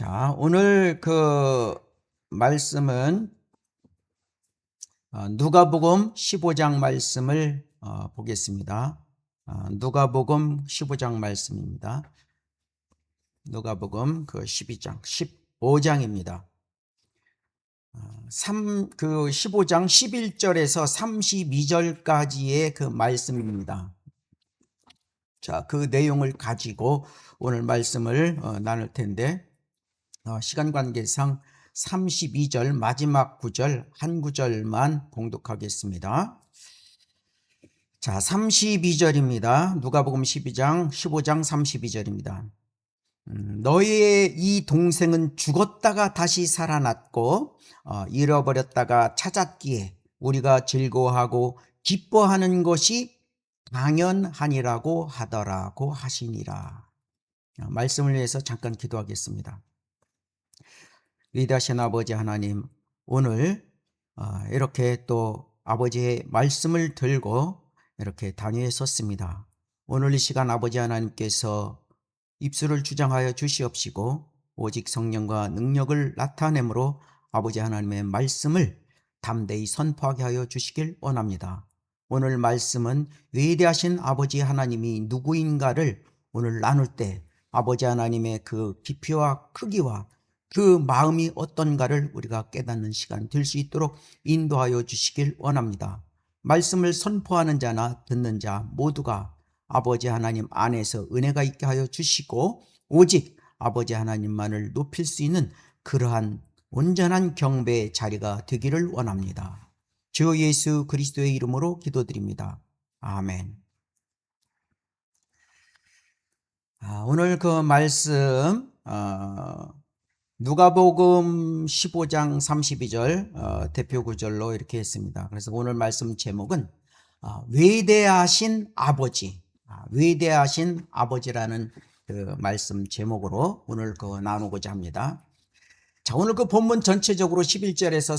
자, 오늘 그 말씀은 누가복음 15장 말씀을 보겠습니다. 누가복음 15장 말씀입니다. 누가복음 그 12장, 15장입니다. 그 15장 11절에서 32절까지의 그 말씀입니다. 자, 그 내용을 가지고 오늘 말씀을 나눌 텐데, 시간 관계상 32절 마지막 구절 한 구절만 봉독하겠습니다. 자, 32절입니다. 누가복음 12장 15장 32절입니다. 너희의 이 동생은 죽었다가 다시 살아났고 잃어버렸다가 찾았기에 우리가 즐거워하고 기뻐하는 것이 당연하니라고 하더라고 하시니라. 말씀을 위해서 잠깐 기도하겠습니다. 위대하신 아버지 하나님, 오늘 이렇게 또 아버지의 말씀을 들고 이렇게 단위에 섰습니다. 오늘 이 시간 아버지 하나님께서 입술을 주장하여 주시옵시고 오직 성령과 능력을 나타내므로 아버지 하나님의 말씀을 담대히 선포하게 하여 주시길 원합니다. 오늘 말씀은 위대하신 아버지 하나님이 누구인가를 오늘 나눌 때 아버지 하나님의 그 깊이와 크기와 그 마음이 어떤가를 우리가 깨닫는 시간 될 수 있도록 인도하여 주시길 원합니다. 말씀을 선포하는 자나 듣는 자 모두가 아버지 하나님 안에서 은혜가 있게 하여 주시고 오직 아버지 하나님만을 높일 수 있는 그러한 온전한 경배의 자리가 되기를 원합니다. 주 예수 그리스도의 이름으로 기도드립니다. 아멘. 오늘 그 말씀 누가복음 15장 32절 대표 구절로 이렇게 했습니다. 그래서 오늘 말씀 제목은 위대하신 아버지, 위대하신 아버지라는 그 말씀 제목으로 오늘 그 나누고자 합니다. 자, 오늘 그 본문 전체적으로 11절에서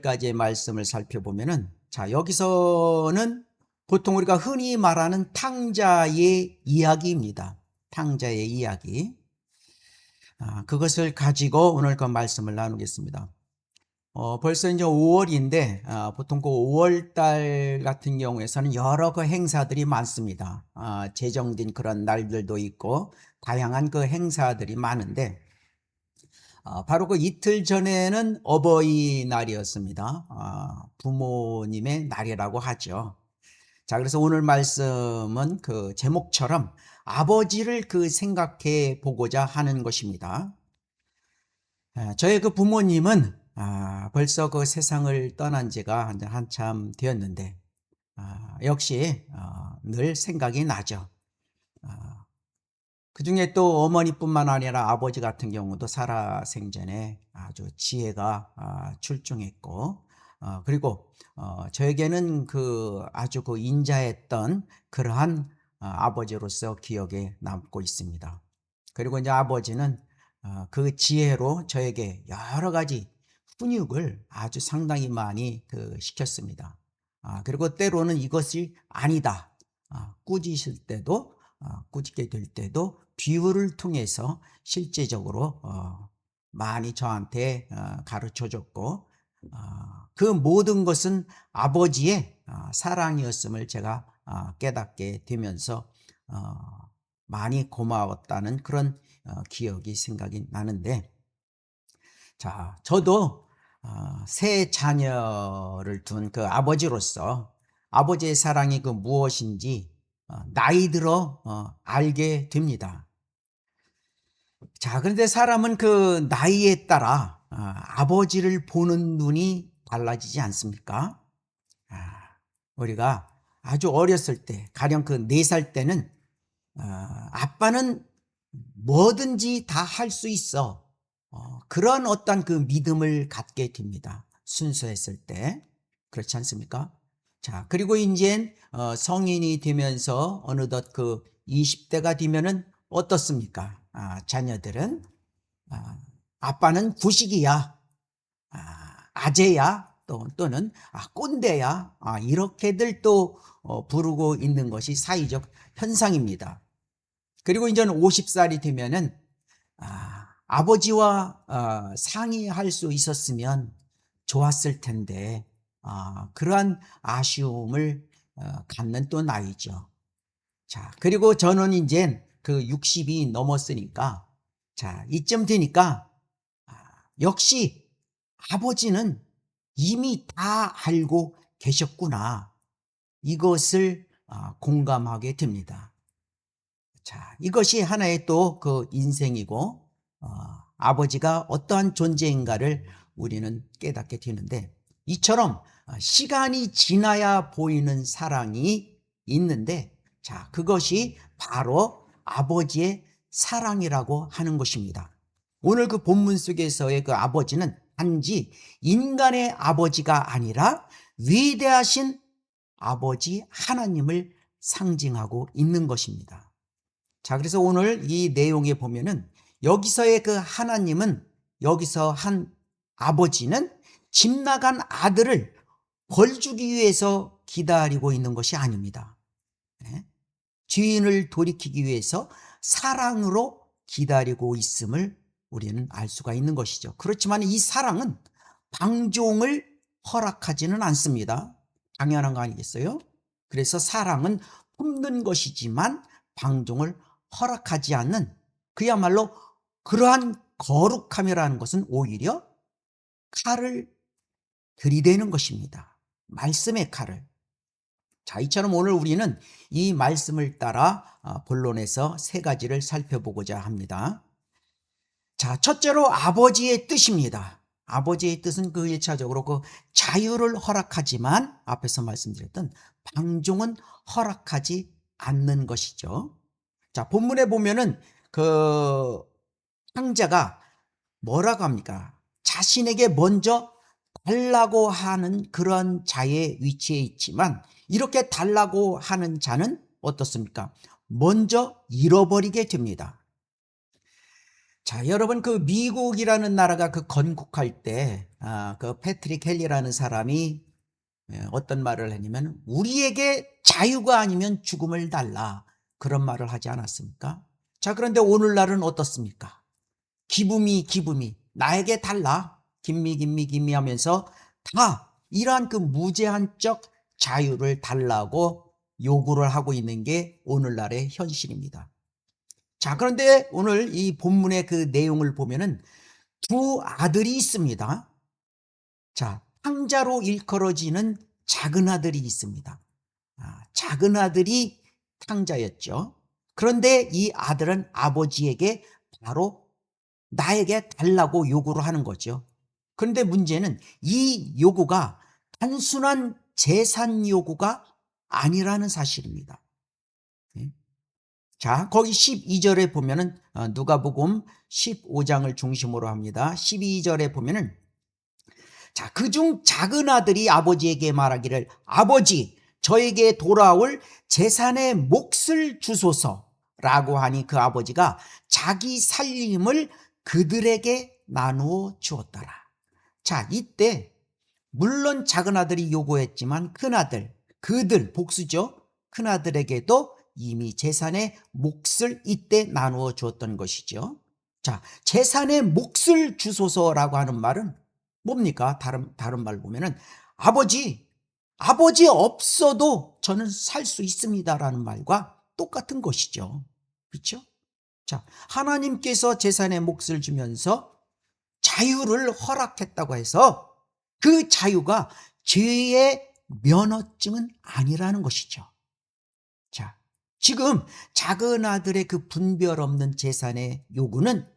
32절까지의 말씀을 살펴보면은, 자, 여기서는 보통 우리가 흔히 말하는 탕자의 이야기입니다. 탕자의 이야기. 그것을 가지고 오늘 그 말씀을 나누겠습니다. 벌써 이제 5월인데, 보통 그 5월달 같은 경우에서는 여러 그 행사들이 많습니다. 제정된 그런 날들도 있고, 다양한 그 행사들이 많은데, 바로 그 이틀 전에는 어버이날이었습니다. 부모님의 날이라고 하죠. 자, 그래서 오늘 말씀은 그 제목처럼 아버지를 그 생각해 보고자 하는 것입니다. 저의 그 부모님은 벌써 그 세상을 떠난 지가 한참 되었는데 역시 늘 생각이 나죠. 그 중에 또 어머니뿐만 아니라 아버지 같은 경우도 살아생전에 아주 지혜가 출중했고 그리고 저에게는 그 아주 그 인자했던 그러한 아버지로서 기억에 남고 있습니다. 그리고 이제 아버지는 그 지혜로 저에게 여러 가지 훈육을 아주 상당히 많이 시켰습니다. 그리고 때로는 이것이 아니다. 꾸짖을 때도 꾸짖게 될 때도 비유를 통해서 실제적으로 많이 저한테 가르쳐 줬고 그 모든 것은 아버지의 사랑이었음을 제가 깨닫게 되면서 많이 고마웠다는 그런 기억이 생각이 나는데, 자, 저도 세 자녀를 둔 그 아버지로서 아버지의 사랑이 그 무엇인지 나이 들어 알게 됩니다. 자, 그런데 사람은 그 나이에 따라 아버지를 보는 눈이 달라지지 않습니까? 우리가 아주 어렸을 때, 가령 그 4살 때는 아빠는 뭐든지 다 할 수 있어. 그런 어떤 그 믿음을 갖게 됩니다. 순수했을 때. 그렇지 않습니까? 자, 그리고 이제 성인이 되면서 어느덧 그 20대가 되면은 어떻습니까? 자녀들은 아빠는 구식이야, 아재야, 또는 꼰대야, 이렇게들 또 부르고 있는 것이 사회적 현상입니다. 그리고 이제 50살이 되면은 아버지와 상의할 수 있었으면 좋았을 텐데 그러한 아쉬움을 갖는 또 나이죠. 자, 그리고 저는 이제 그 60이 넘었으니까 자, 이쯤 되니까 역시 아버지는 이미 다 알고 계셨구나. 이것을 공감하게 됩니다. 자, 이것이 하나의 또 그 인생이고 아버지가 어떠한 존재인가를 우리는 깨닫게 되는데 이처럼 시간이 지나야 보이는 사랑이 있는데 자, 그것이 바로 아버지의 사랑이라고 하는 것입니다. 오늘 그 본문 속에서의 그 아버지는 단지 인간의 아버지가 아니라 위대하신 아버지 하나님을 상징하고 있는 것입니다. 자, 그래서 오늘 이 내용에 보면은 여기서의 그 하나님은 여기서 한 아버지는 집 나간 아들을 벌 주기 위해서 기다리고 있는 것이 아닙니다. 주인을 돌이키기 위해서 사랑으로 기다리고 있음을 우리는 알 수가 있는 것이죠. 그렇지만 이 사랑은 방종을 허락하지는 않습니다. 당연한 거 아니겠어요? 그래서 사랑은 품는 것이지만 방종을 허락하지 않는 그야말로 그러한 거룩함이라는 것은 오히려 칼을 들이대는 것입니다. 말씀의 칼을. 자, 이처럼 오늘 우리는 이 말씀을 따라 본론에서 세 가지를 살펴보고자 합니다. 자, 첫째로 아버지의 뜻입니다. 아버지의 뜻은 그 1차적으로 그 자유를 허락하지만 앞에서 말씀드렸던 방종은 허락하지 않는 것이죠. 자, 본문에 보면은 그 탕자가 뭐라고 합니까? 자신에게 먼저 달라고 하는 그런 자의 위치에 있지만 이렇게 달라고 하는 자는 어떻습니까? 먼저 잃어버리게 됩니다. 자, 여러분 그 미국이라는 나라가 그 건국할 때 그 패트릭 헬리라는 사람이 어떤 말을 했냐면 우리에게 자유가 아니면 죽음을 달라 그런 말을 하지 않았습니까? 자, 그런데 오늘날은 어떻습니까? 기분이 나에게 달라 김미 하면서 다 이러한 그 무제한적 자유를 달라고 요구를 하고 있는 게 오늘날의 현실입니다. 자, 그런데 오늘 이 본문의 그 내용을 보면은 두 아들이 있습니다. 자, 탕자로 일컬어지는 작은 아들이 있습니다. 작은 아들이 탕자였죠. 그런데 이 아들은 아버지에게 바로 나에게 달라고 요구를 하는 거죠. 그런데 문제는 이 요구가 단순한 재산 요구가 아니라는 사실입니다. 자, 거기 12절에 보면은 누가복음 15장을 중심으로 합니다. 12절에 보면은 자, 그중 작은 아들이 아버지에게 말하기를 아버지 저에게 돌아올 재산의 몫을 주소서라고 하니 그 아버지가 자기 살림을 그들에게 나누어 주었더라. 자, 이때 물론 작은 아들이 요구했지만 큰아들, 그들 복수죠. 큰아들에게도 이미 재산의 몫을 이때 나누어 주었던 것이죠. 자, 재산의 몫을 주소서라고 하는 말은 뭡니까? 다른 말 보면은 아버지 없어도 저는 살 수 있습니다라는 말과 똑같은 것이죠. 그렇죠? 자, 하나님께서 재산의 몫을 주면서 자유를 허락했다고 해서 그 자유가 죄의 면허증은 아니라는 것이죠. 자, 지금 작은 아들의 그 분별 없는 재산의 요구는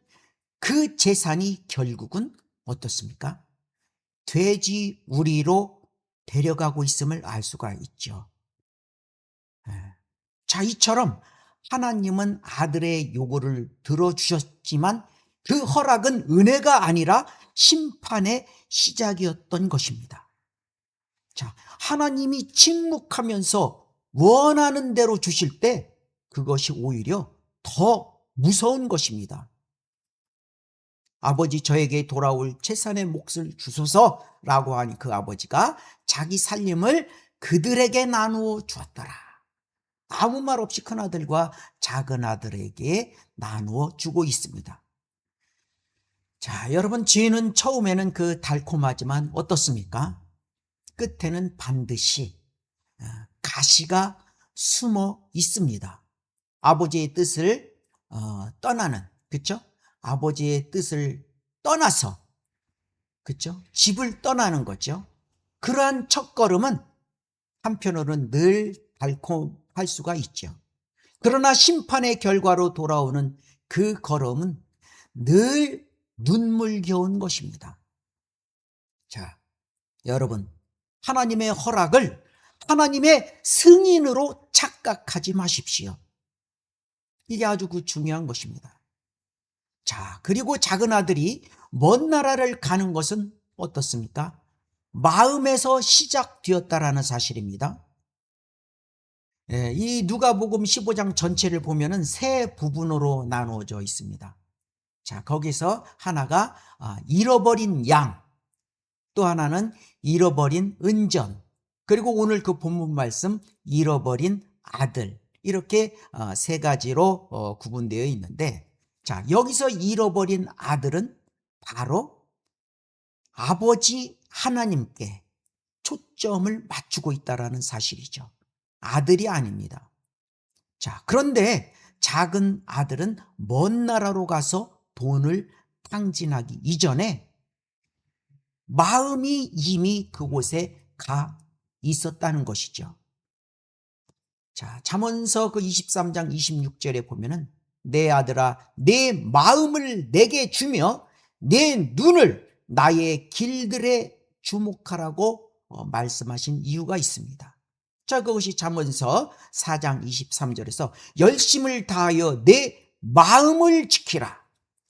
그 재산이 결국은 어떻습니까? 돼지 우리로 데려가고 있음을 알 수가 있죠. 자, 이처럼 하나님은 아들의 요구를 들어주셨지만 그 허락은 은혜가 아니라 심판의 시작이었던 것입니다. 자, 하나님이 침묵하면서 원하는 대로 주실 때 그것이 오히려 더 무서운 것입니다. 아버지 저에게 돌아올 재산의 몫을 주소서라고 하니 그 아버지가 자기 살림을 그들에게 나누어 주었더라. 아무 말 없이 큰아들과 작은 아들에게 나누어 주고 있습니다. 자, 여러분, 죄는 처음에는 그 달콤하지만 어떻습니까? 끝에는 반드시 가시가 숨어 있습니다. 아버지의 뜻을 떠나는, 그쵸? 아버지의 뜻을 떠나서, 그쵸? 집을 떠나는 거죠. 그러한 첫걸음은 한편으로는 늘 달콤할 수가 있죠. 그러나 심판의 결과로 돌아오는 그 걸음은 늘 눈물겨운 것입니다. 자, 여러분, 하나님의 허락을 하나님의 승인으로 착각하지 마십시오. 이게 아주 중요한 것입니다. 자, 그리고 작은 아들이 먼 나라를 가는 것은 어떻습니까? 마음에서 시작되었다라는 사실입니다. 이 누가복음 15장 전체를 보면은 세 부분으로 나누어져 있습니다. 자, 거기서 하나가 잃어버린 양, 또 하나는 잃어버린 은전, 그리고 오늘 그 본문 말씀 잃어버린 아들, 이렇게 세 가지로 구분되어 있는데, 자, 여기서 잃어버린 아들은 바로 아버지 하나님께 초점을 맞추고 있다는 사실이죠. 아들이 아닙니다. 자, 그런데 작은 아들은 먼 나라로 가서 돈을 탕진하기 이전에 마음이 이미 그곳에 가 있었다는 것이죠. 자, 잠언서 그 23장 26절에 보면은 내 아들아 내 마음을 내게 주며 내 눈을 나의 길들에 주목하라고 말씀하신 이유가 있습니다. 자, 그것이 잠언서 4장 23절에서 열심을 다하여 내 마음을 지키라.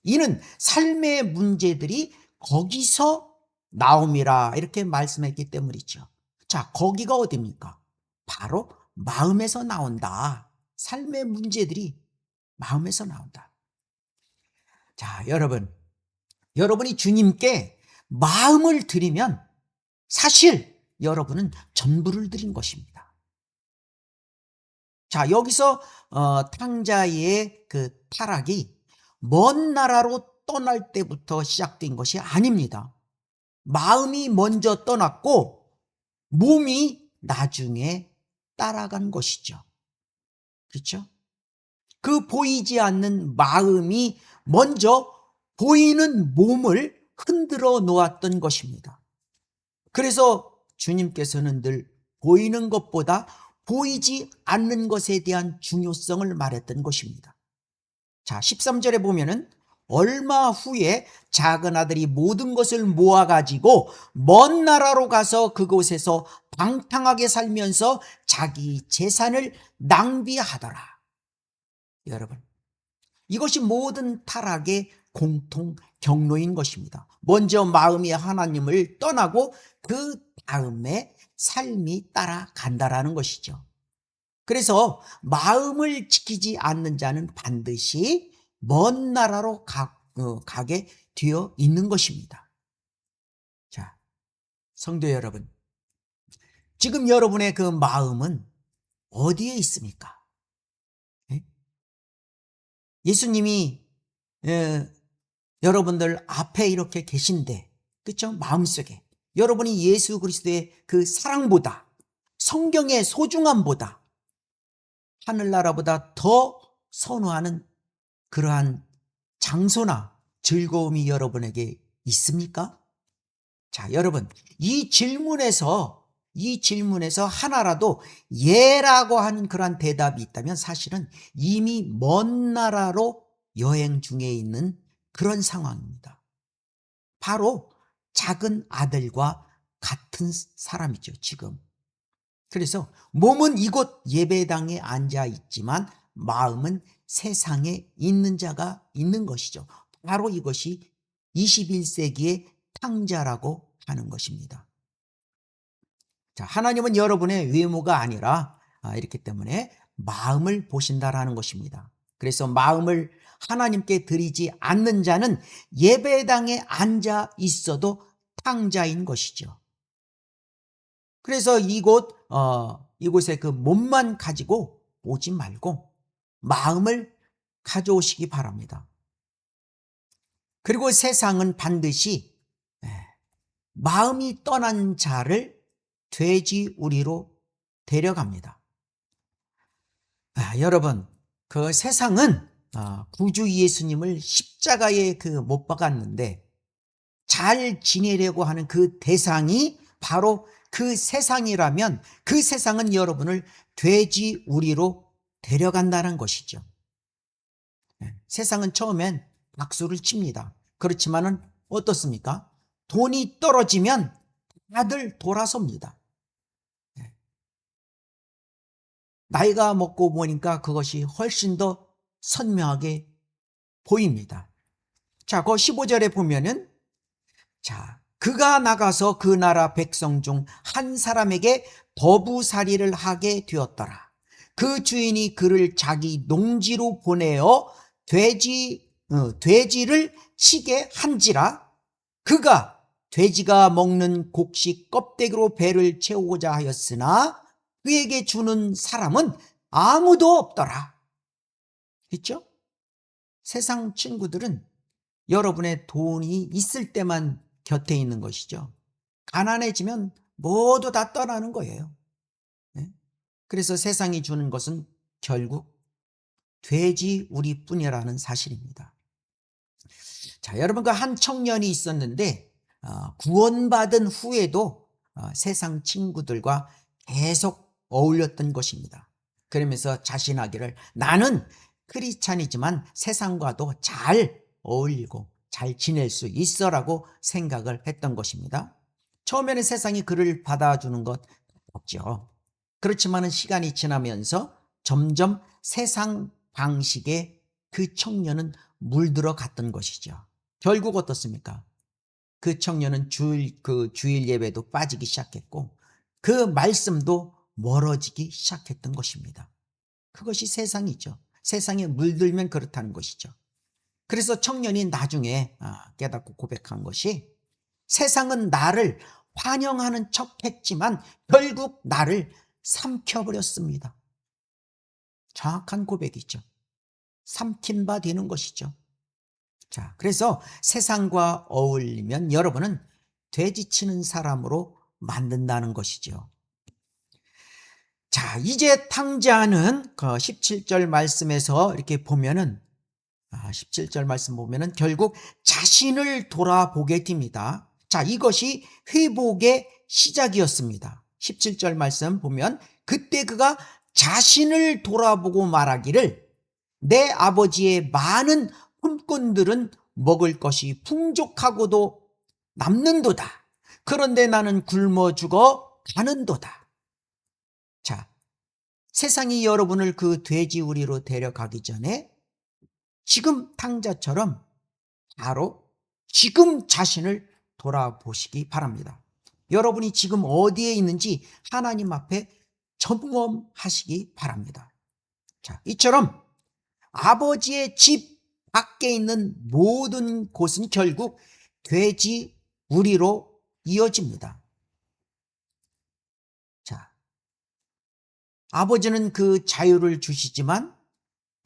이는 삶의 문제들이 거기서 나옴이라 이렇게 말씀했기 때문이죠. 자, 거기가 어디입니까? 바로 마음에서 나온다. 삶의 문제들이 마음에서 나온다. 자, 여러분이 주님께 마음을 드리면 사실 여러분은 전부를 드린 것입니다. 자, 여기서 탕자의 그 타락이 먼 나라로 떠날 때부터 시작된 것이 아닙니다. 마음이 먼저 떠났고 몸이 나중에 따라간 것이죠. 그렇죠? 그 보이지 않는 마음이 먼저 보이는 몸을 흔들어 놓았던 것입니다. 그래서 주님께서는 늘 보이는 것보다 보이지 않는 것에 대한 중요성을 말했던 것입니다. 자, 13절에 보면은 얼마 후에 작은 아들이 모든 것을 모아가지고 먼 나라로 가서 그곳에서 방탕하게 살면서 자기 재산을 낭비하더라. 여러분, 이것이 모든 타락의 공통 경로인 것입니다. 먼저 마음이 하나님을 떠나고 그 다음에 삶이 따라간다라는 것이죠. 그래서 마음을 지키지 않는 자는 반드시 먼 나라로 가게 되어 있는 것입니다. 자, 성도 여러분, 지금 여러분의 그 마음은 어디에 있습니까? 예? 예수님이 여러분들 앞에 이렇게 계신데, 그렇죠? 마음속에 여러분이 예수 그리스도의 그 사랑보다, 성경의 소중함보다, 하늘나라보다 더 선호하는 그러한 장소나 즐거움이 여러분에게 있습니까? 자, 여러분, 이 질문에서 하나라도 예라고 하는 그러한 대답이 있다면 사실은 이미 먼 나라로 여행 중에 있는 그런 상황입니다. 바로 작은 아들과 같은 사람이죠, 지금. 그래서 몸은 이곳 예배당에 앉아 있지만 마음은 세상에 있는 자가 있는 것이죠. 바로 이것이 21세기의 탕자라고 하는 것입니다. 자, 하나님은 여러분의 외모가 아니라 이렇기 때문에 마음을 보신다라는 것입니다. 그래서 마음을 하나님께 드리지 않는 자는 예배당에 앉아 있어도 탕자인 것이죠. 그래서 이곳에 그 몸만 가지고 오지 말고 마음을 가져오시기 바랍니다. 그리고 세상은 반드시 마음이 떠난 자를 돼지 우리로 데려갑니다. 여러분, 그 세상은 구주 예수님을 십자가에 못 박았는데 잘 지내려고 하는 그 대상이 바로 그 세상이라면 그 세상은 여러분을 돼지 우리로 데려간다는 것이죠. 세상은 처음엔 박수를 칩니다. 그렇지만은 어떻습니까? 돈이 떨어지면 다들 돌아섭니다. 나이가 먹고 보니까 그것이 훨씬 더 선명하게 보입니다. 자, 그 15절에 보면은 그가 나가서 그 나라 백성 중 한 사람에게 거부살이를 하게 되었더라. 그 주인이 그를 자기 농지로 보내어 돼지를 치게 한지라. 그가 돼지가 먹는 곡식 껍데기로 배를 채우고자 하였으나 그에게 주는 사람은 아무도 없더라. 있죠? 세상 친구들은 여러분의 돈이 있을 때만 곁에 있는 것이죠. 가난해지면 모두 다 떠나는 거예요. 그래서 세상이 주는 것은 결국 돼지 우리뿐이라는 사실입니다. 자, 여러분, 그 한 청년이 있었는데 구원받은 후에도 세상 친구들과 계속 어울렸던 것입니다. 그러면서 자신하기를 나는 크리스찬이지만 세상과도 잘 어울리고 잘 지낼 수 있어라고 생각을 했던 것입니다. 처음에는 세상이 그를 받아주는 것 없죠. 그렇지만 시간이 지나면서 점점 세상 방식에 그 청년은 물들어 갔던 것이죠. 결국 어떻습니까? 그 청년은 주일 예배도 빠지기 시작했고 그 말씀도 멀어지기 시작했던 것입니다. 그것이 세상이죠. 세상에 물들면 그렇다는 것이죠. 그래서 청년이 나중에 깨닫고 고백한 것이 세상은 나를 환영하는 척 했지만 결국 나를 삼켜버렸습니다. 정확한 고백이죠. 삼킨 바 되는 것이죠. 자, 그래서 세상과 어울리면 여러분은 돼지치는 사람으로 만든다는 것이죠. 자, 이제 탕자는 그 17절 말씀에서 이렇게 보면은 17절 말씀 보면은 결국 자신을 돌아보게 됩니다. 자, 이것이 회복의 시작이었습니다. 17절 말씀 보면 그때 그가 자신을 돌아보고 말하기를 내 아버지의 많은 품꾼들은 먹을 것이 풍족하고도 남는도다. 그런데 나는 굶어 죽어 가는도다. 자, 세상이 여러분을 그 돼지우리로 데려가기 전에 지금 탕자처럼 바로 지금 자신을 돌아보시기 바랍니다. 여러분이 지금 어디에 있는지 하나님 앞에 점검하시기 바랍니다. 자, 이처럼 아버지의 집 밖에 있는 모든 곳은 결국 돼지 우리로 이어집니다. 자, 아버지는 그 자유를 주시지만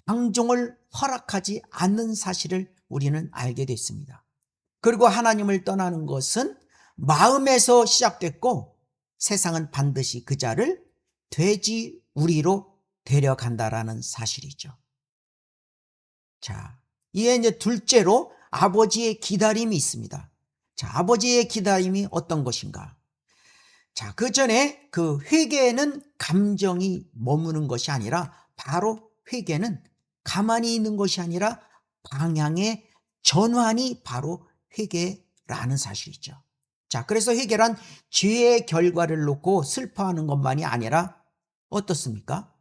방종을 허락하지 않는 사실을 우리는 알게 됐습니다. 그리고 하나님을 떠나는 것은 마음에서 시작됐고 세상은 반드시 그 자를 돼지 우리로 데려간다라는 사실이죠. 자, 이에 이제 둘째로 아버지의 기다림이 있습니다. 자, 아버지의 기다림이 어떤 것인가? 자, 그 전에 그 회개는 감정이 머무는 것이 아니라 바로 회개는 가만히 있는 것이 아니라 방향의 전환이 바로 회개라는 사실이죠. 자, 그래서 회개란 죄의 결과를 놓고 슬퍼하는 것만이 아니라 어떻습니까?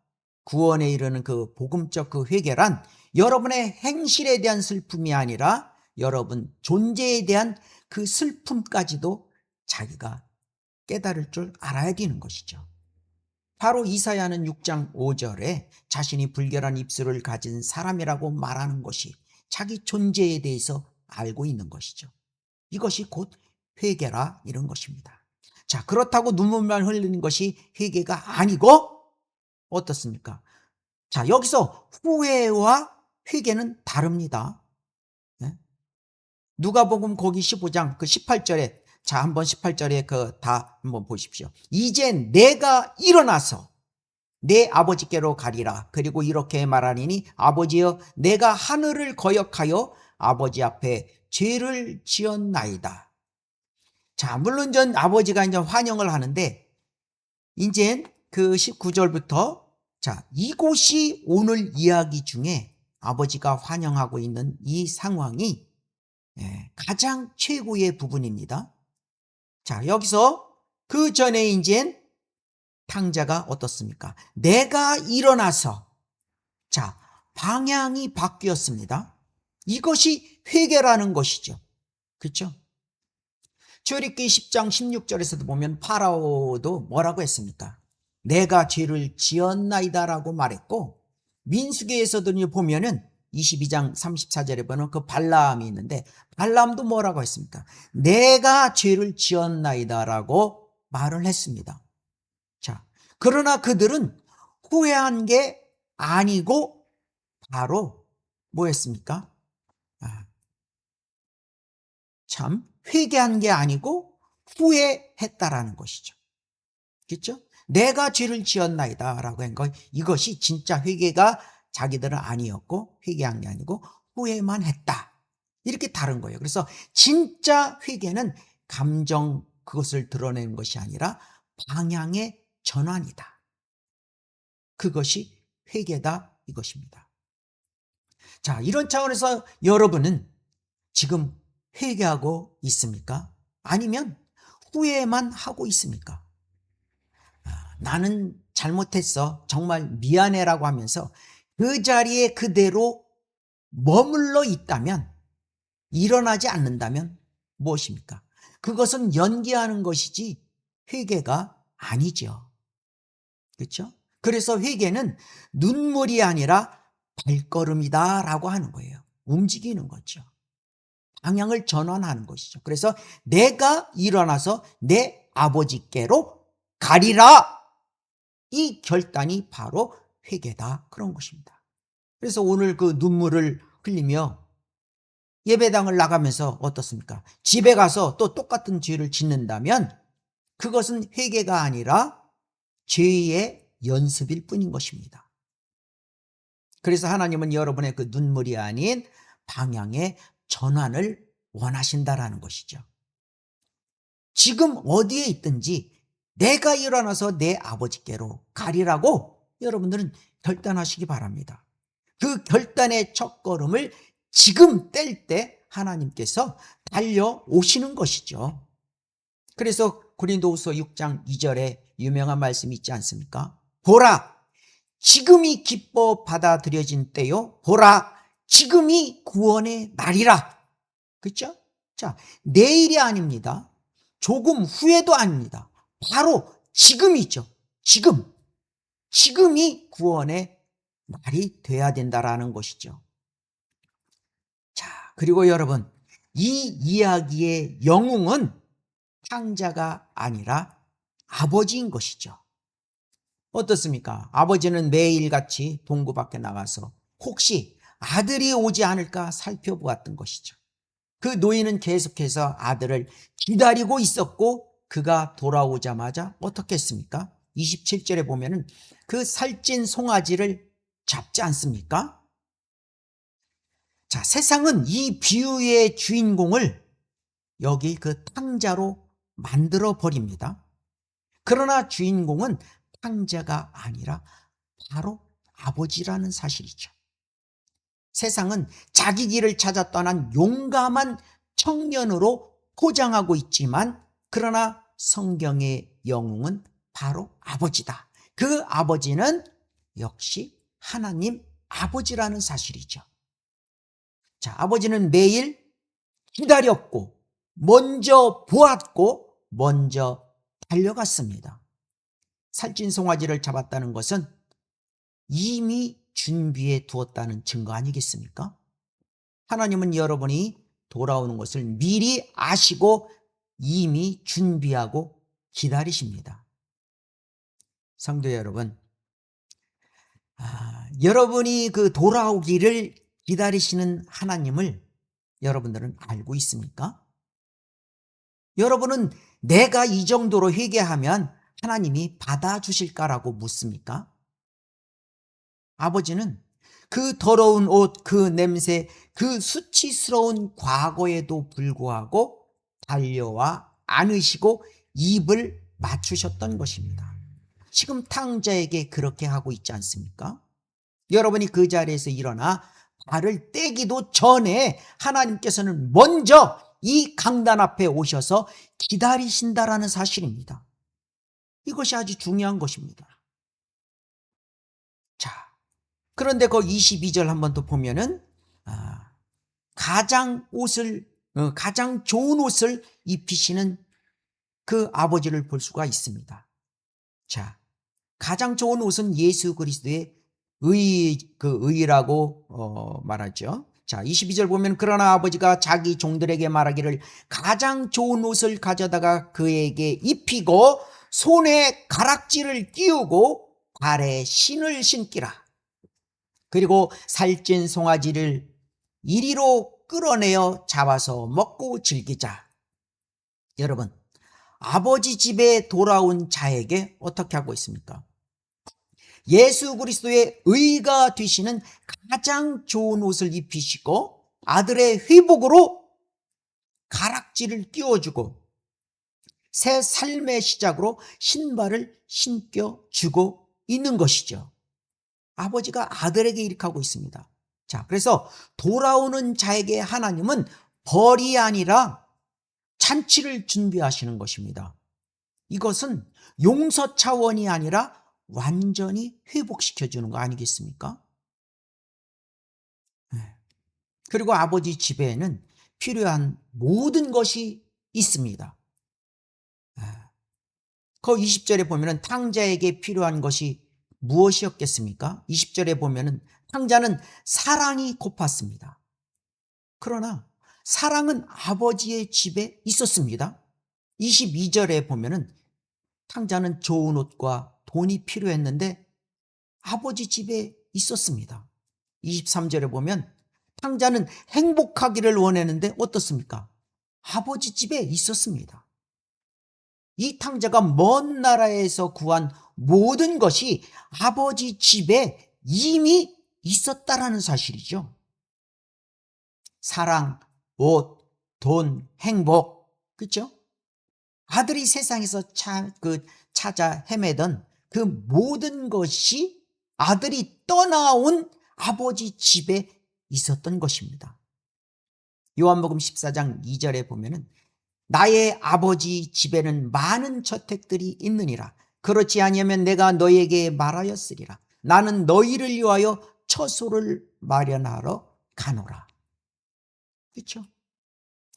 구원에 이르는 그 복음적 그 회개란 여러분의 행실에 대한 슬픔이 아니라 여러분 존재에 대한 그 슬픔까지도 자기가 깨달을 줄 알아야 되는 것이죠. 바로 이사야는 6장 5절에 자신이 불결한 입술을 가진 사람이라고 말하는 것이 자기 존재에 대해서 알고 있는 것이죠. 이것이 곧 회개라 이런 것입니다. 자, 그렇다고 눈물만 흘리는 것이 회개가 아니고 어떻습니까? 자, 여기서 후회와 회개는 다릅니다. 누가복음 거기 15장 그 18절에, 자, 한번 18절에 그 다 한번 보십시오. 이제 내가 일어나서 내 아버지께로 가리라. 그리고 이렇게 말하니니 아버지여, 내가 하늘을 거역하여 아버지 앞에 죄를 지었나이다. 자, 물론 전 아버지가 이제 환영을 하는데, 이제 그 19절부터, 자, 이곳이 오늘 이야기 중에 아버지가 환영하고 있는 이 상황이 가장 최고의 부분입니다. 자, 여기서 그 전에 이제 탕자가 어떻습니까? 내가 일어나서, 자, 방향이 바뀌었습니다. 이것이 회개라는 것이죠. 그렇죠? 출애굽기 10장 16절에서도 보면 파라오도 뭐라고 했습니까? 내가 죄를 지었나이다라고 말했고, 민수기에서도 보면은 22장 34절에 보면 그 발람이 있는데, 발람도 뭐라고 했습니까? 내가 죄를 지었나이다라고 말을 했습니다. 자, 그러나 그들은 후회한 게 아니고 바로 뭐였습니까? 참 회개한 게 아니고 후회했다라는 것이죠. 그렇죠? 내가 죄를 지었나이다 라고 한 것, 이것이 진짜 회개가 자기들은 아니었고 회개한 게 아니고 후회만 했다, 이렇게 다른 거예요. 그래서 진짜 회개는 감정 그것을 드러내는 것이 아니라 방향의 전환이다. 그것이 회개다, 이것입니다. 자, 이런 차원에서 여러분은 지금 회개하고 있습니까? 아니면 후회만 하고 있습니까? 나는 잘못했어, 정말 미안해라고 하면서 그 자리에 그대로 머물러 있다면, 일어나지 않는다면 무엇입니까? 그것은 연기하는 것이지 회개가 아니죠. 그렇죠? 그래서 회개는 눈물이 아니라 발걸음이다 라고 하는 거예요. 움직이는 거죠. 방향을 전환하는 것이죠. 그래서 내가 일어나서 내 아버지께로 가리라, 이 결단이 바로 회개다, 그런 것입니다. 그래서 오늘 그 눈물을 흘리며 예배당을 나가면서 어떻습니까? 집에 가서 또 똑같은 죄를 짓는다면 그것은 회개가 아니라 죄의 연습일 뿐인 것입니다. 그래서 하나님은 여러분의 그 눈물이 아닌 방향의 전환을 원하신다라는 것이죠. 지금 어디에 있든지 내가 일어나서 내 아버지께로 가리라고 여러분들은 결단하시기 바랍니다. 그 결단의 첫걸음을 지금 뗄 때 하나님께서 달려오시는 것이죠. 그래서 고린도후서 6장 2절에 유명한 말씀이 있지 않습니까? 보라, 지금이 기뻐 받아들여진 때요. 보라, 지금이 구원의 날이라. 그렇죠? 자, 내일이 아닙니다. 조금 후에도 아닙니다. 바로 지금이죠. 지금이 구원의 날이 돼야 된다라는 것이죠. 자, 그리고 여러분, 이 이야기의 영웅은 탕자가 아니라 아버지인 것이죠. 어떻습니까? 아버지는 매일같이 동구 밖에 나가서 혹시 아들이 오지 않을까 살펴보았던 것이죠. 그 노인은 계속해서 아들을 기다리고 있었고, 그가 돌아오자마자 어떻게 했습니까? 27절에 보면은 그 살찐 송아지를 잡지 않습니까? 자, 세상은 이 비유의 주인공을 여기 그 탕자로 만들어 버립니다. 그러나 주인공은 탕자가 아니라 바로 아버지라는 사실이죠. 세상은 자기 길을 찾아 떠난 용감한 청년으로 포장하고 있지만, 그러나 성경의 영웅은 바로 아버지다. 그 아버지는 역시 하나님 아버지라는 사실이죠. 자, 아버지는 매일 기다렸고, 먼저 보았고, 먼저 달려갔습니다. 살찐 송아지를 잡았다는 것은 이미 준비해 두었다는 증거 아니겠습니까? 하나님은 여러분이 돌아오는 것을 미리 아시고 이미 준비하고 기다리십니다. 성도 여러분, 여러분이 그 돌아오기를 기다리시는 하나님을 여러분들은 알고 있습니까? 여러분은 내가 이 정도로 회개하면 하나님이 받아주실까라고 묻습니까? 아버지는 그 더러운 옷, 그 냄새, 그 수치스러운 과거에도 불구하고 달려와 안으시고 입을 맞추셨던 것입니다. 지금 탕자에게 그렇게 하고 있지 않습니까? 여러분이 그 자리에서 일어나 발을 떼기도 전에 하나님께서는 먼저 이 강단 앞에 오셔서 기다리신다라는 사실입니다. 이것이 아주 중요한 것입니다. 자, 그런데 그 22절 한번 더 보면은 가장 좋은 옷을 입히시는 그 아버지를 볼 수가 있습니다. 자, 가장 좋은 옷은 예수 그리스도의 의라고 말하죠. 자, 22절 보면 그러나 아버지가 자기 종들에게 말하기를 가장 좋은 옷을 가져다가 그에게 입히고 손에 가락지를 끼우고 발에 신을 신기라. 그리고 살찐 송아지를 이리로 끌어내어 잡아서 먹고 즐기자. 여러분, 아버지 집에 돌아온 자에게 어떻게 하고 있습니까? 예수 그리스도의 의가 되시는 가장 좋은 옷을 입히시고 아들의 회복으로 가락지를 끼워주고 새 삶의 시작으로 신발을 신겨주고 있는 것이죠. 아버지가 아들에게 이렇게 하고 있습니다. 자, 그래서 돌아오는 자에게 하나님은 벌이 아니라 잔치를 준비하시는 것입니다. 이것은 용서 차원이 아니라 완전히 회복시켜주는 거 아니겠습니까? 그리고 아버지 집에는 필요한 모든 것이 있습니다. 그 20절에 보면은 탕자에게 필요한 것이 무엇이었겠습니까? 20절에 보면은 탕자는 사랑이 고팠습니다. 그러나 사랑은 아버지의 집에 있었습니다. 22절에 보면은 탕자는 좋은 옷과 돈이 필요했는데 아버지 집에 있었습니다. 23절에 보면 탕자는 행복하기를 원했는데 어떻습니까? 아버지 집에 있었습니다. 이 탕자가 먼 나라에서 구한 모든 것이 아버지 집에 이미 있었다라는 사실이죠. 사랑, 옷, 돈, 행복, 그렇죠? 아들이 세상에서 찾아 헤매던 그 모든 것이 아들이 떠나온 아버지 집에 있었던 것입니다. 요한복음 14장 2절에 보면은 나의 아버지 집에는 많은 저택들이 있느니라. 그렇지 아니하면 내가 너희에게 말하였으리라. 나는 너희를 위하여 처소를 마련하러 가노라. 그렇죠?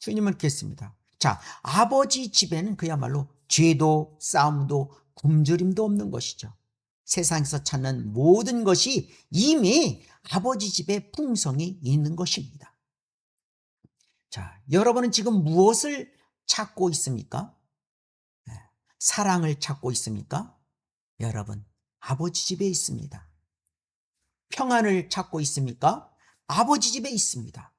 주님은 그렇게 했습니다. 자, 아버지 집에는 그야말로 죄도 싸움도 굶주림도 없는 것이죠. 세상에서 찾는 모든 것이 이미 아버지 집에 풍성이 있는 것입니다. 자, 여러분은 지금 무엇을 찾고 있습니까? 사랑을 찾고 있습니까? 여러분, 아버지 집에 있습니다. 평안을 찾고 있습니까? 아버지 집에 있습니다.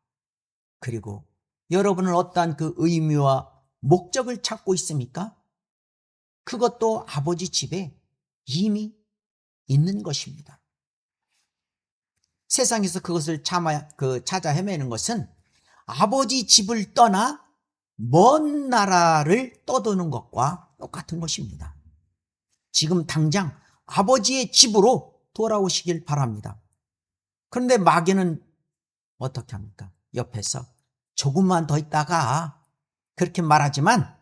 그리고 여러분은 어떠한 그 의미와 목적을 찾고 있습니까? 그것도 아버지 집에 이미 있는 것입니다. 세상에서 그것을 찾아 헤매는 것은 아버지 집을 떠나 먼 나라를 떠도는 것과 똑같은 것입니다. 지금 당장 아버지의 집으로 돌아오시길 바랍니다. 그런데 마귀는 어떻게 합니까? 옆에서 조금만 더 있다가 그렇게 말하지만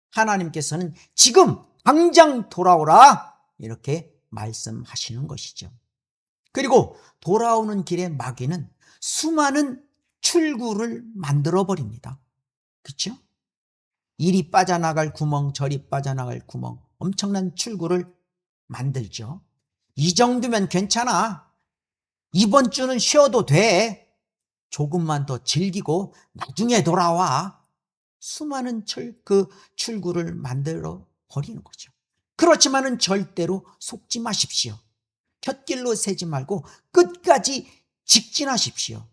하나님께서는 지금 당장 돌아오라 이렇게 말씀하시는 것이죠. 그리고 돌아오는 길에 마귀는 수많은 출구를 만들어 버립니다. 그렇죠? 이리 빠져나갈 구멍, 저리 빠져나갈 구멍, 엄청난 출구를 만들죠. 이 정도면 괜찮아. 이번 주는 쉬어도 돼. 조금만 더 즐기고 나중에 돌아와. 수많은 출구를 만들어 버리는 거죠. 그렇지만은 절대로 속지 마십시오. 곁길로 새지 말고 끝까지 직진하십시오.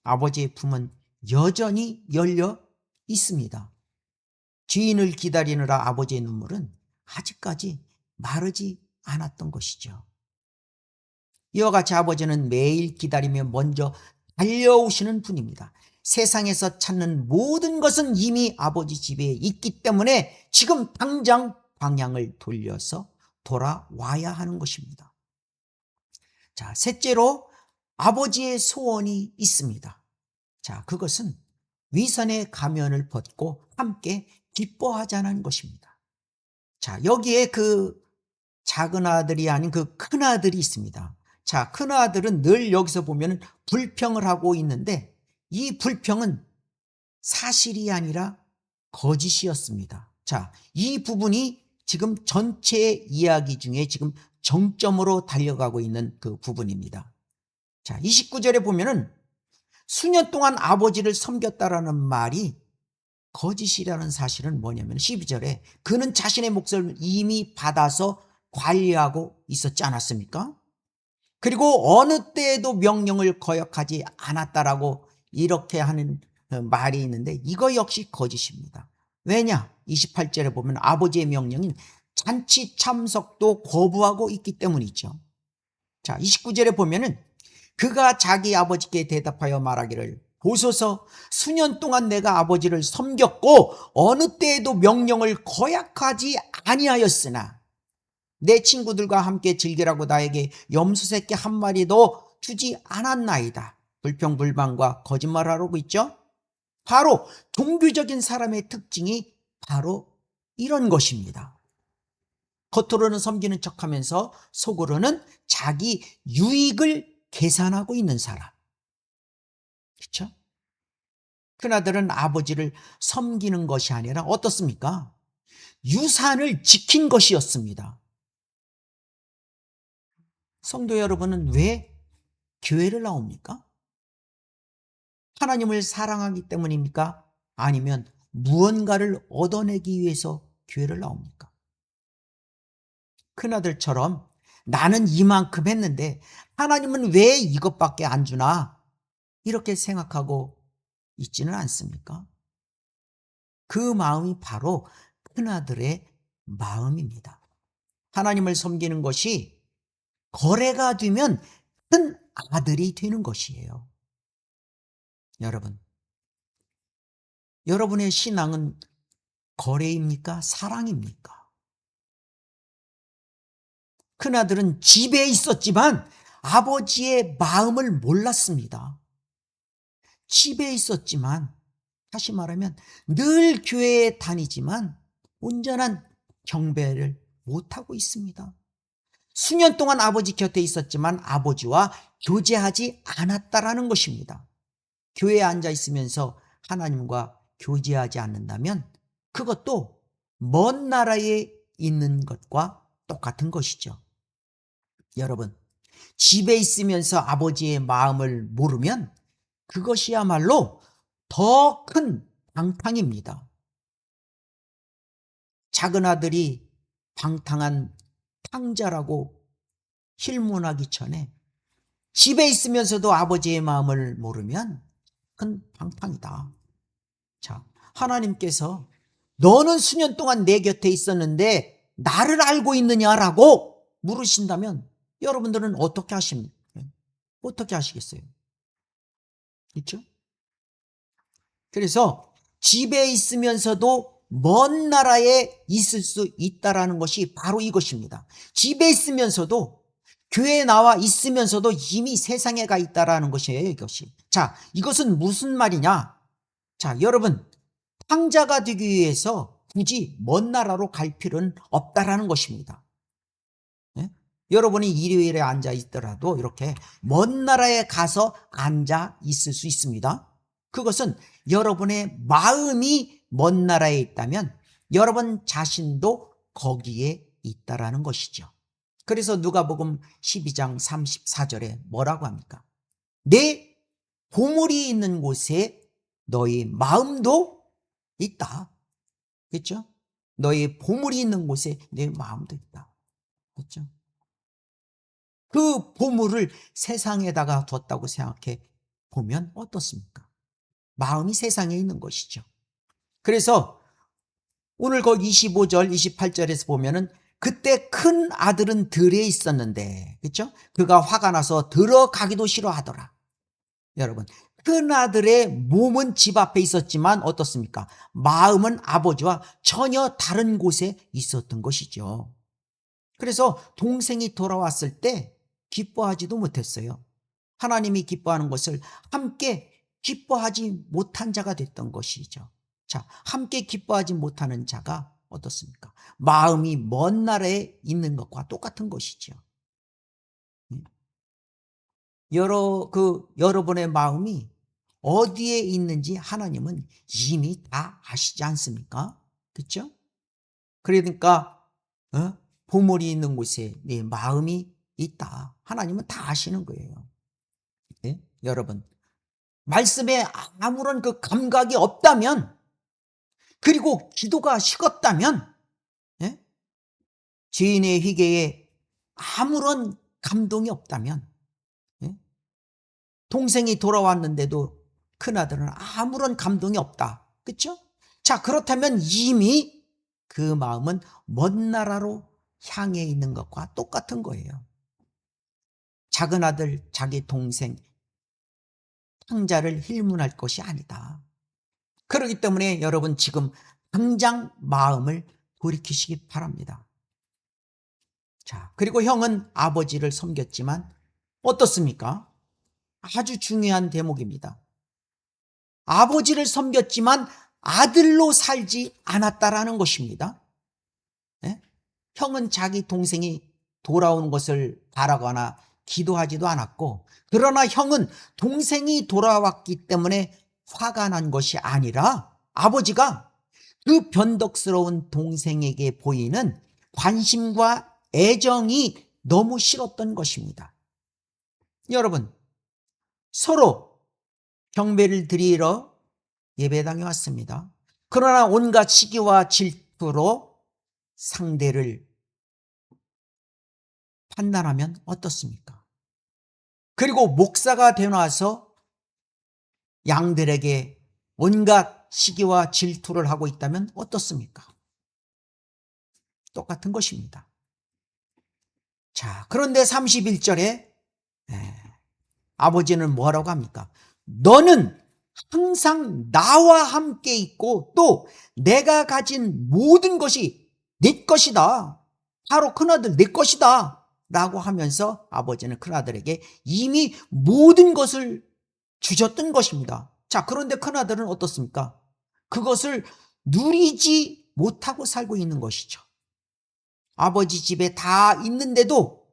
아버지의 품은 여전히 열려 있습니다. 주인을 기다리느라 아버지의 눈물은 아직까지 마르지 않았던 것이죠. 이와 같이 아버지는 매일 기다리며 먼저 달려오시는 분입니다. 세상에서 찾는 모든 것은 이미 아버지 집에 있기 때문에 지금 당장 방향을 돌려서 돌아와야 하는 것입니다. 자, 셋째로 아버지의 소원이 있습니다. 자, 그것은 위선의 가면을 벗고 함께 기뻐하자는 것입니다. 자, 여기에 그 작은 아들이 아닌 그 큰 아들이 있습니다. 자, 큰 아들은 늘 여기서 보면 불평을 하고 있는데 이 불평은 사실이 아니라 거짓이었습니다. 자, 이 부분이 지금 전체 이야기 중에 지금 정점으로 달려가고 있는 그 부분입니다. 자, 29절에 보면은 수년 동안 아버지를 섬겼다라는 말이 거짓이라는 사실은 뭐냐면 12절에 그는 자신의 몫을 이미 받아서 관리하고 있었지 않았습니까? 그리고 어느 때에도 명령을 거역하지 않았다라고 이렇게 하는 말이 있는데 이거 역시 거짓입니다. 왜냐? 28절에 보면 아버지의 명령인 잔치 참석도 거부하고 있기 때문이죠. 자, 29절에 보면은 그가 자기 아버지께 대답하여 말하기를 보소서 수년 동안 내가 아버지를 섬겼고 어느 때에도 명령을 거역하지 아니하였으나 내 친구들과 함께 즐기라고 나에게 염소 새끼 한 마리도 주지 않았나이다. 불평불만과 거짓말하고 있죠. 바로 종교적인 사람의 특징이 바로 이런 것입니다. 겉으로는 섬기는 척하면서 속으로는 자기 유익을 계산하고 있는 사람. 그렇죠? 큰아들은 아버지를 섬기는 것이 아니라 어떻습니까? 유산을 지킨 것이었습니다. 성도 여러분은 왜 교회를 나옵니까? 하나님을 사랑하기 때문입니까? 아니면 무언가를 얻어내기 위해서 교회를 나옵니까? 큰아들처럼 나는 이만큼 했는데 하나님은 왜 이것밖에 안 주나? 이렇게 생각하고 있지는 않습니까? 그 마음이 바로 큰아들의 마음입니다. 하나님을 섬기는 것이 거래가 되면 큰 아들이 되는 것이에요. 여러분, 여러분의 신앙은 거래입니까? 사랑입니까? 큰아들은 집에 있었지만 아버지의 마음을 몰랐습니다. 집에 있었지만 다시 말하면 늘 교회에 다니지만 온전한 경배를 못하고 있습니다. 수년 동안 아버지 곁에 있었지만 아버지와 교제하지 않았다라는 것입니다. 교회에 앉아 있으면서 하나님과 교제하지 않는다면 그것도 먼 나라에 있는 것과 똑같은 것이죠. 여러분, 집에 있으면서 아버지의 마음을 모르면 그것이야말로 더 큰 방탕입니다. 작은 아들이 방탕한 탕자라고 힐문하기 전에 집에 있으면서도 아버지의 마음을 모르면 큰 방탕이다. 자, 하나님께서 너는 수년 동안 내 곁에 있었는데 나를 알고 있느냐라고 물으신다면 여러분들은 어떻게 하십니까? 어떻게 하시겠어요? 그렇죠? 그래서 집에 있으면서도 먼 나라에 있을 수 있다라는 것이 바로 이것입니다. 집에 있으면서도 교회에 나와 있으면서도 이미 세상에 가 있다라는 것이에요, 이것이. 자, 이것은 무슨 말이냐? 자, 여러분, 탕자가 되기 위해서 굳이 먼 나라로 갈 필요는 없다라는 것입니다. 네? 여러분이 일요일에 앉아 있더라도 이렇게 먼 나라에 가서 앉아 있을 수 있습니다. 그것은 여러분의 마음이 먼 나라에 있다면 여러분 자신도 거기에 있다라는 것이죠. 그래서 누가복음 12장 34절에 뭐라고 합니까? 내 보물이 있는 곳에 너희 마음도 있다. 그렇죠? 너희 보물이 있는 곳에 내 마음도 있다. 그렇죠? 그 보물을 세상에다가 뒀다고 생각해 보면 어떻습니까? 마음이 세상에 있는 것이죠. 그래서 오늘 그 25절, 28절에서 보면은 그때 큰 아들은 들에 있었는데, 그렇죠? 그가 화가 나서 들어가기도 싫어하더라. 여러분, 큰 아들의 몸은 집 앞에 있었지만 어떻습니까? 마음은 아버지와 전혀 다른 곳에 있었던 것이죠. 그래서 동생이 돌아왔을 때 기뻐하지도 못했어요. 하나님이 기뻐하는 것을 함께 기뻐하지 못한 자가 됐던 것이죠. 자, 함께 기뻐하지 못하는 자가 어떻습니까? 마음이 먼 나라에 있는 것과 똑같은 것이죠. 여러분의 마음이 어디에 있는지 하나님은 이미 다 아시지 않습니까? 그렇죠? 그러니까 보물이 있는 곳에 내 마음이 있다. 하나님은 다 아시는 거예요. 네? 여러분, 말씀에 아무런 그 감각이 없다면, 그리고 기도가 식었다면, 예? 죄인의 회개에 아무런 감동이 없다면, 예? 동생이 돌아왔는데도 큰아들은 아무런 감동이 없다. 그렇죠? 자, 그렇다면 이미 그 마음은 먼 나라로 향해 있는 것과 똑같은 거예요. 작은 아들, 자기 동생, 탕자를 힐문할 것이 아니다. 그렇기 때문에 여러분 지금 당장 마음을 돌이키시기 바랍니다. 자, 그리고 형은 아버지를 섬겼지만 어떻습니까? 아주 중요한 대목입니다. 아버지를 섬겼지만 아들로 살지 않았다라는 것입니다. 네? 형은 자기 동생이 돌아오는 것을 바라거나 기도하지도 않았고, 그러나 형은 동생이 돌아왔기 때문에 화가 난 것이 아니라 아버지가 그 변덕스러운 동생에게 보이는 관심과 애정이 너무 싫었던 것입니다. 여러분, 서로 경배를 드리러 예배당에 왔습니다. 그러나 온갖 시기와 질투로 상대를 판단하면 어떻습니까? 그리고 목사가 되어서 양들에게 온갖 시기와 질투를 하고 있다면 어떻습니까? 똑같은 것입니다. 자, 그런데 31절에 아버지는 뭐라고 합니까? 너는 항상 나와 함께 있고 또 내가 가진 모든 것이 내 것이다. 바로 큰아들 내 것이다. 라고 하면서 아버지는 큰아들에게 이미 모든 것을 주셨던 것입니다. 자, 그런데 큰아들은 어떻습니까? 그것을 누리지 못하고 살고 있는 것이죠. 아버지 집에 다 있는데도,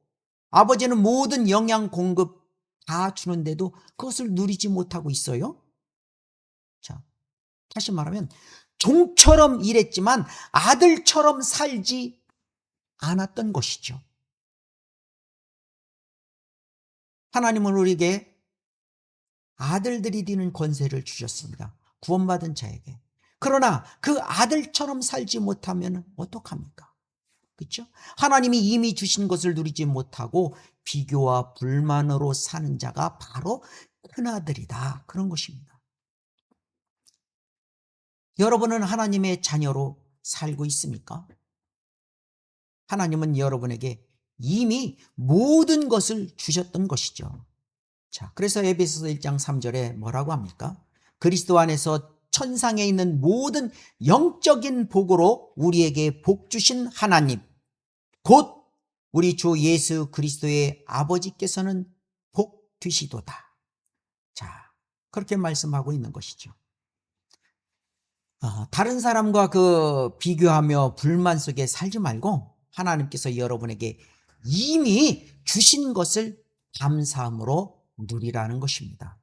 아버지는 모든 영양 공급 다 주는데도 그것을 누리지 못하고 있어요. 자, 다시 말하면 종처럼 일했지만 아들처럼 살지 않았던 것이죠. 하나님은 우리에게 아들들이 되는 권세를 주셨습니다. 구원받은 자에게. 그러나 그 아들처럼 살지 못하면 어떡합니까? 그렇죠? 하나님이 이미 주신 것을 누리지 못하고 비교와 불만으로 사는 자가 바로 큰아들이다. 그런 것입니다. 여러분은 하나님의 자녀로 살고 있습니까? 하나님은 여러분에게 이미 모든 것을 주셨던 것이죠. 자, 그래서 에베소서 1장 3절에 뭐라고 합니까? 그리스도 안에서 천상에 있는 모든 영적인 복으로 우리에게 복 주신 하나님, 곧 우리 주 예수 그리스도의 아버지께서는 복 주시도다. 자, 그렇게 말씀하고 있는 것이죠. 다른 사람과 비교하며 불만 속에 살지 말고 하나님께서 여러분에게 이미 주신 것을 감사함으로 누리라는 것입니다.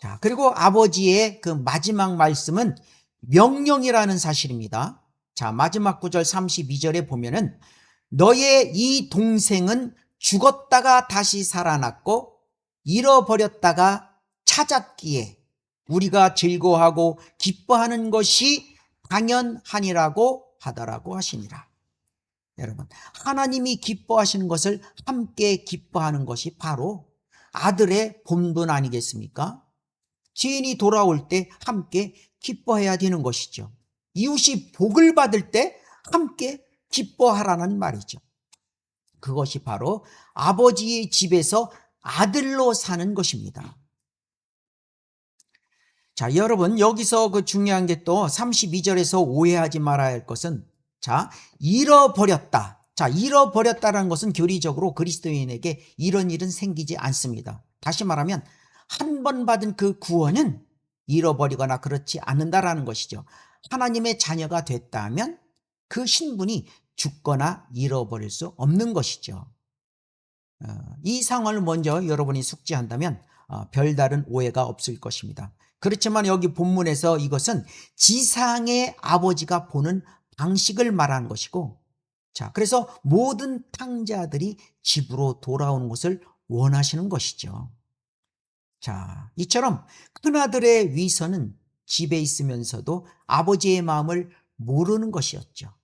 자, 그리고 아버지의 그 마지막 말씀은 명령이라는 사실입니다. 자, 마지막 구절 32절에 보면은 너의 이 동생은 죽었다가 다시 살아났고 잃어버렸다가 찾았기에 우리가 즐거워하고 기뻐하는 것이 당연하니라고 하더라고 하시니라. 여러분, 하나님이 기뻐하시는 것을 함께 기뻐하는 것이 바로 아들의 본분 아니겠습니까? 지인이 돌아올 때 함께 기뻐해야 되는 것이죠. 이웃이 복을 받을 때 함께 기뻐하라는 말이죠. 그것이 바로 아버지의 집에서 아들로 사는 것입니다. 자, 여러분, 여기서 그 중요한 게 또 32절에서 오해하지 말아야 할 것은, 자, 잃어버렸다. 자, 잃어버렸다라는 것은 교리적으로 그리스도인에게 이런 일은 생기지 않습니다. 다시 말하면, 한 번 받은 그 구원은 잃어버리거나 그렇지 않는다라는 것이죠. 하나님의 자녀가 됐다면 그 신분이 죽거나 잃어버릴 수 없는 것이죠. 이 상황을 먼저 여러분이 숙지한다면 별다른 오해가 없을 것입니다. 그렇지만 여기 본문에서 이것은 지상의 아버지가 보는 방식을 말하는 것이고, 자, 그래서 모든 탕자들이 집으로 돌아오는 것을 원하시는 것이죠. 자, 이처럼 큰아들의 위선은 집에 있으면서도 아버지의 마음을 모르는 것이었죠.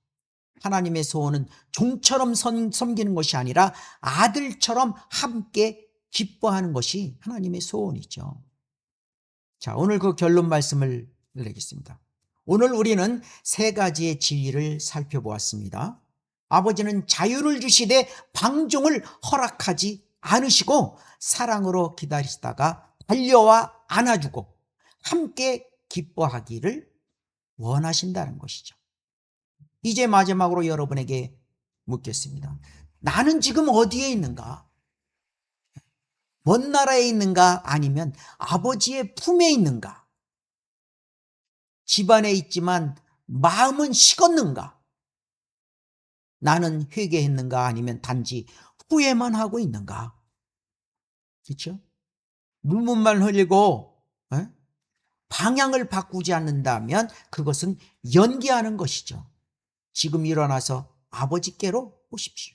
하나님의 소원은 종처럼 섬기는 것이 아니라 아들처럼 함께 기뻐하는 것이 하나님의 소원이죠. 자, 오늘 그 결론 말씀을 내겠습니다. 오늘 우리는 세 가지의 진리를 살펴보았습니다. 아버지는 자유를 주시되 방종을 허락하지 않으시고 사랑으로 기다리시다가 달려와 안아주고 함께 기뻐하기를 원하신다는 것이죠. 이제 마지막으로 여러분에게 묻겠습니다. 나는 지금 어디에 있는가? 먼 나라에 있는가? 아니면 아버지의 품에 있는가? 집안에 있지만 마음은 식었는가? 나는 회개했는가? 아니면 단지 후회만 하고 있는가? 그렇죠? 눈물만 흘리고 방향을 바꾸지 않는다면 그것은 연기하는 것이죠. 지금 일어나서 아버지께로 오십시오.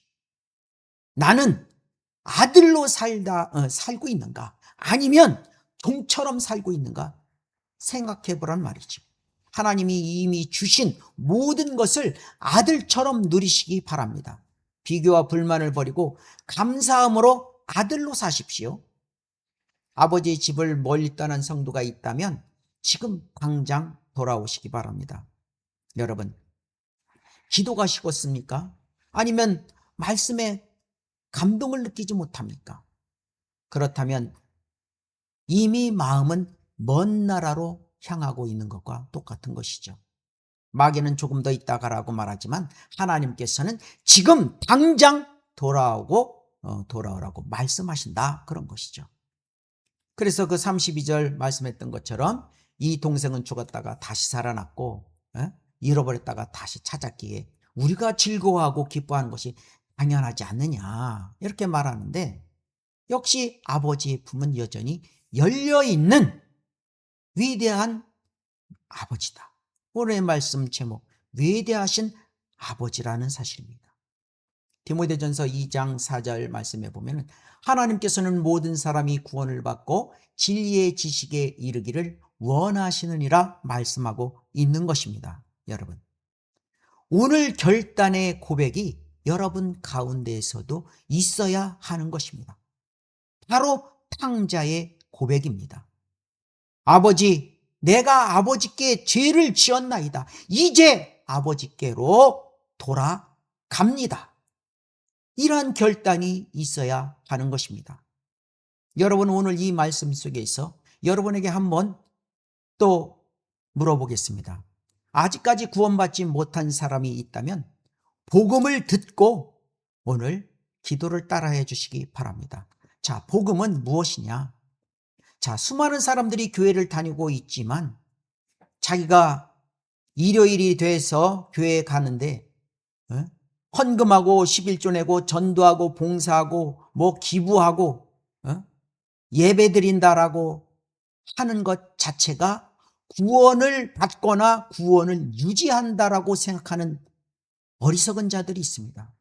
나는 아들로 살고 있는가? 아니면 종처럼 살고 있는가? 생각해 보란 말이죠. 하나님이 이미 주신 모든 것을 아들처럼 누리시기 바랍니다. 비교와 불만을 버리고 감사함으로 아들로 사십시오. 아버지의 집을 멀리 떠난 성도가 있다면 지금 당장 돌아오시기 바랍니다. 여러분, 기도가 식었습니까? 아니면 말씀에 감동을 느끼지 못합니까? 그렇다면 이미 마음은 먼 나라로 향하고 있는 것과 똑같은 것이죠. 마귀는 조금 더 있다 가라고 말하지만 하나님께서는 지금 당장 돌아오라고 말씀하신다, 그런 것이죠. 그래서 그 32절 말씀했던 것처럼 이 동생은 죽었다가 다시 살아났고 잃어버렸다가 다시 찾았기에 우리가 즐거워하고 기뻐하는 것이 당연하지 않느냐, 이렇게 말하는데, 역시 아버지의 품은 여전히 열려있는 위대한 아버지다. 오늘의 말씀 제목, 위대하신 아버지라는 사실입니다. 디모데전서 2장 4절 말씀에 보면 하나님께서는 모든 사람이 구원을 받고 진리의 지식에 이르기를 원하시느니라 말씀하고 있는 것입니다. 여러분, 오늘 결단의 고백이 여러분 가운데에서도 있어야 하는 것입니다. 바로 탕자의 고백입니다. 아버지, 내가 아버지께 죄를 지었나이다. 이제 아버지께로 돌아갑니다. 이러한 결단이 있어야 하는 것입니다. 여러분, 오늘 이 말씀 속에서 여러분에게 한번 또 물어보겠습니다. 아직까지 구원받지 못한 사람이 있다면 복음을 듣고 오늘 기도를 따라해 주시기 바랍니다. 자, 복음은 무엇이냐? 자, 수많은 사람들이 교회를 다니고 있지만 자기가 일요일이 돼서 교회에 가는데 헌금하고 11조 내고 전도하고 봉사하고 기부하고 예배 드린다라고 하는 것 자체가 구원을 받거나 구원을 유지한다라고 생각하는 어리석은 자들이 있습니다.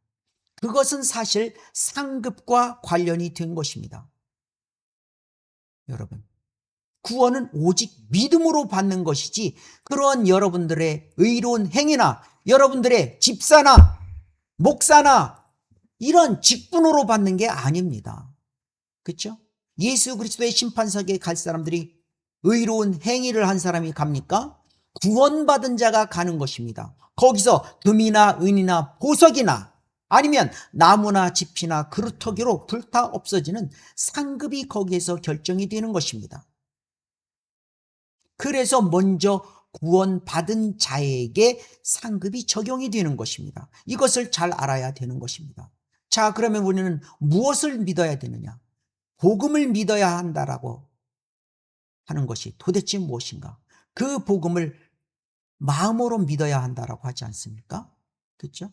그것은 사실 상급과 관련이 된 것입니다. 여러분, 구원은 오직 믿음으로 받는 것이지 그런 여러분들의 의로운 행위나 여러분들의 집사나 목사나 이런 직분으로 받는 게 아닙니다. 그렇죠? 예수 그리스도의 심판석에 갈 사람들이 의로운 행위를 한 사람이 갑니까? 구원받은 자가 가는 것입니다. 거기서 금이나 은이나 보석이나 아니면 나무나 집이나 그루터기로 불타 없어지는 상급이 거기에서 결정이 되는 것입니다. 그래서 먼저 구원받은 자에게 상급이 적용이 되는 것입니다. 이것을 잘 알아야 되는 것입니다. 자, 그러면 우리는 무엇을 믿어야 되느냐? 복음을 믿어야 한다라고 하는 것이 도대체 무엇인가? 그 복음을 마음으로 믿어야 한다라고 하지 않습니까? 그렇죠?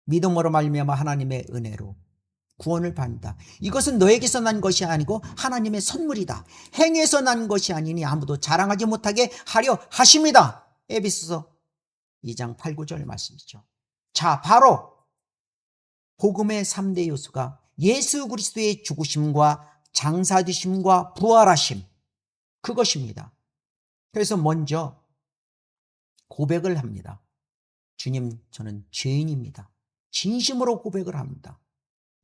믿음으로 말미암아 하나님의 은혜로 구원을 받는다. 이것은 너에게서 난 것이 아니고 하나님의 선물이다. 행에서 난 것이 아니니 아무도 자랑하지 못하게 하려 하십니다. 에베소서 2장 8, 9절 말씀이죠. 자, 바로 복음의 3대 요소가 예수 그리스도의 죽으심과 장사되심과 부활하심, 그것입니다. 그래서 먼저 고백을 합니다. 주님, 저는 죄인입니다. 진심으로 고백을 합니다.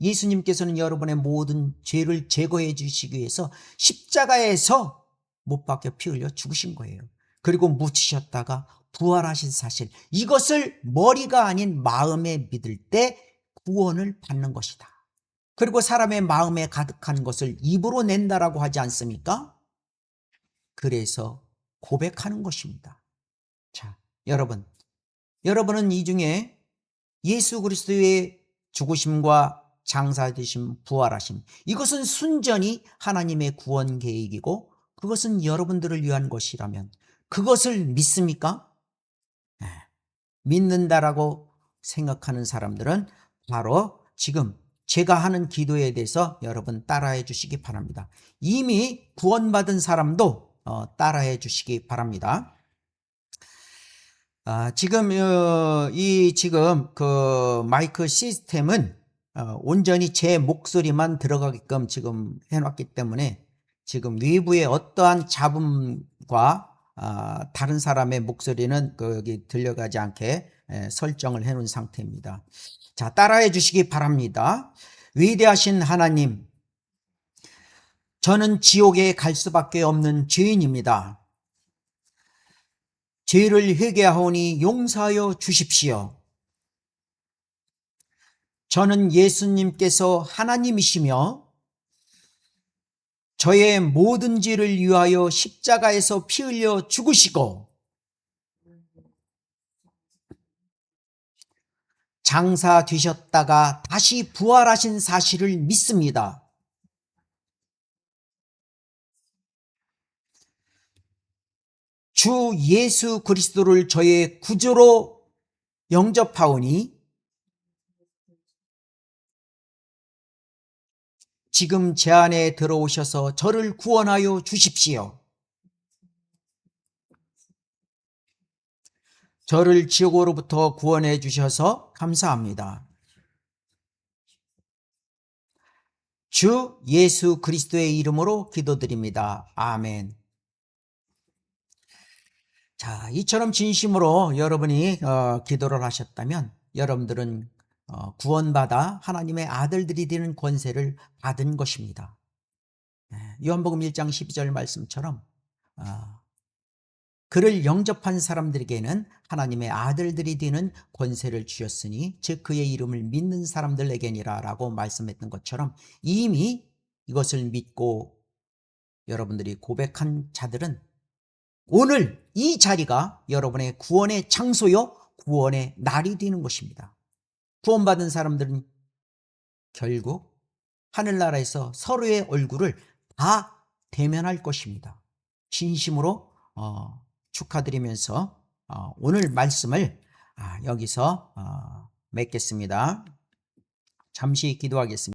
예수님께서는 여러분의 모든 죄를 제거해 주시기 위해서 십자가에서 못 박혀 피 흘려 죽으신 거예요. 그리고 묻히셨다가 부활하신 사실, 이것을 머리가 아닌 마음에 믿을 때 구원을 받는 것이다. 그리고 사람의 마음에 가득한 것을 입으로 낸다라고 하지 않습니까? 그래서 고백하는 것입니다. 자, 여러분은 이 중에 예수 그리스도의 죽으심과 장사되심, 부활하심, 이것은 순전히 하나님의 구원 계획이고 그것은 여러분들을 위한 것이라면 그것을 믿습니까? 네. 믿는다라고 생각하는 사람들은 바로 지금 제가 하는 기도에 대해서 여러분 따라해 주시기 바랍니다. 이미 구원받은 사람도 따라해 주시기 바랍니다. 지금 그 마이크 시스템은 온전히 제 목소리만 들어가게끔 지금 해놨기 때문에 지금 외부의 어떠한 잡음과 다른 사람의 목소리는 여기 들려가지 않게 설정을 해놓은 상태입니다. 자, 따라해 주시기 바랍니다. 위대하신 하나님, 저는 지옥에 갈 수밖에 없는 죄인입니다. 죄를 회개하오니 용서하여 주십시오. 저는 예수님께서 하나님이시며 저의 모든 죄를 위하여 십자가에서 피 흘려 죽으시고 장사 되셨다가 다시 부활하신 사실을 믿습니다. 주 예수 그리스도를 저의 구주로 영접하오니 지금 제 안에 들어오셔서 저를 구원하여 주십시오. 저를 지옥으로부터 구원해 주셔서 감사합니다. 주 예수 그리스도의 이름으로 기도드립니다. 아멘. 자, 이처럼 진심으로 여러분이 기도를 하셨다면 여러분들은 구원받아 하나님의 아들들이 되는 권세를 받은 것입니다. 요한복음 1장 12절 말씀처럼 그를 영접한 사람들에게는 하나님의 아들들이 되는 권세를 주셨으니 즉 그의 이름을 믿는 사람들에게니라 라고 말씀했던 것처럼 이미 이것을 믿고 여러분들이 고백한 자들은 오늘 이 자리가 여러분의 구원의 장소요, 구원의 날이 되는 것입니다. 구원받은 사람들은 결국 하늘나라에서 서로의 얼굴을 다 대면할 것입니다. 진심으로 축하드리면서 오늘 말씀을 여기서 맺겠습니다. 잠시 기도하겠습니다.